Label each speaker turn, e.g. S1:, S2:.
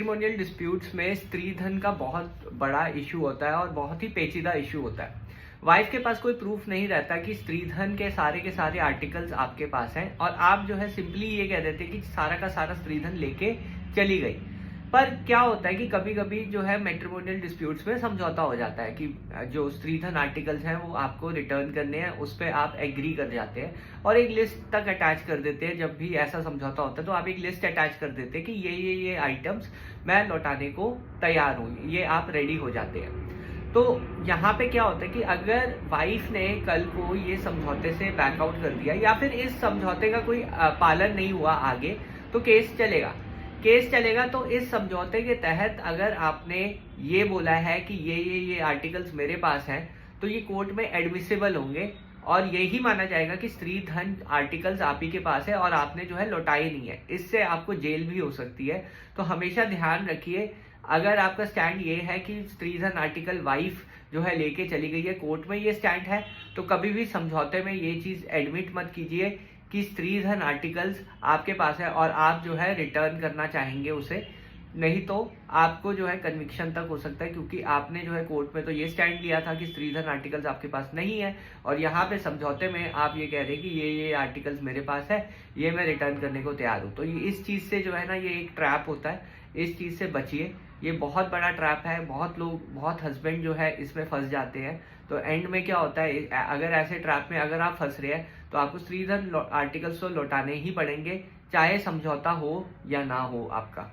S1: Matrimonial disputes में स्त्री धन का बहुत बड़ा इशू होता है और बहुत ही पेचीदा इशू होता है। वाइफ के पास कोई प्रूफ नहीं रहता कि स्त्री धन के सारे आर्टिकल्स आपके पास हैं और आप जो है सिंपली ये कह देते कि सारा का सारा स्त्री धन लेके चली गई। पर क्या होता है कि कभी कभी जो है मैट्रिमोनियल डिस्प्यूट्स में समझौता हो जाता है कि जो स्त्रीधन आर्टिकल्स हैं वो आपको रिटर्न करने हैं, उस पर आप एग्री कर जाते हैं और एक लिस्ट तक अटैच कर देते हैं। जब भी ऐसा समझौता होता है तो आप एक लिस्ट अटैच कर देते हैं कि ये आइटम्स मैं लौटाने को तैयार हूँ, ये आप रेडी हो जाते हैं। तो यहाँ पे क्या होता है कि अगर वाइफ ने कल को ये समझौते से बैकआउट कर दिया या फिर इस समझौते का कोई पालन नहीं हुआ आगे, तो केस चलेगा। तो इस समझौते के तहत अगर आपने ये बोला है कि ये आर्टिकल्स मेरे पास हैं, तो ये कोर्ट में एडमिसिबल होंगे और यही माना जाएगा कि स्त्री धन आर्टिकल्स आप ही के पास है और आपने जो है लौटाए नहीं है। इससे आपको जेल भी हो सकती है। तो हमेशा ध्यान रखिए, अगर आपका स्टैंड ये है कि स्त्री धन आर्टिकल वाइफ जो है लेके चली गई है, कोर्ट में ये स्टैंड है, तो कभी भी समझौते में ये चीज एडमिट मत कीजिए कि स्त्री धन आर्टिकल्स आपके पास है और आप जो है रिटर्न करना चाहेंगे उसे। नहीं तो आपको जो है कन्विक्शन तक हो सकता है, क्योंकि आपने जो है कोर्ट में तो ये स्टैंड लिया था कि स्त्री धन आर्टिकल्स आपके पास नहीं है और यहाँ पे समझौते में आप ये कह रहे हैं कि ये आर्टिकल्स मेरे पास है, ये मैं रिटर्न करने को तैयार हूँ। तो इस चीज से जो है ना, ये एक ट्रैप होता है, इस चीज से बचिए। ये बहुत बड़ा ट्रैप है, बहुत हस्बैंड जो है इसमें फंस जाते हैं। तो एंड में क्या होता है, अगर ऐसे ट्रैप में अगर आप फंस रहे हैं तो आपको स्त्री धन आर्टिकल्स तो लौटाने ही पड़ेंगे, चाहे समझौता हो या ना हो आपका।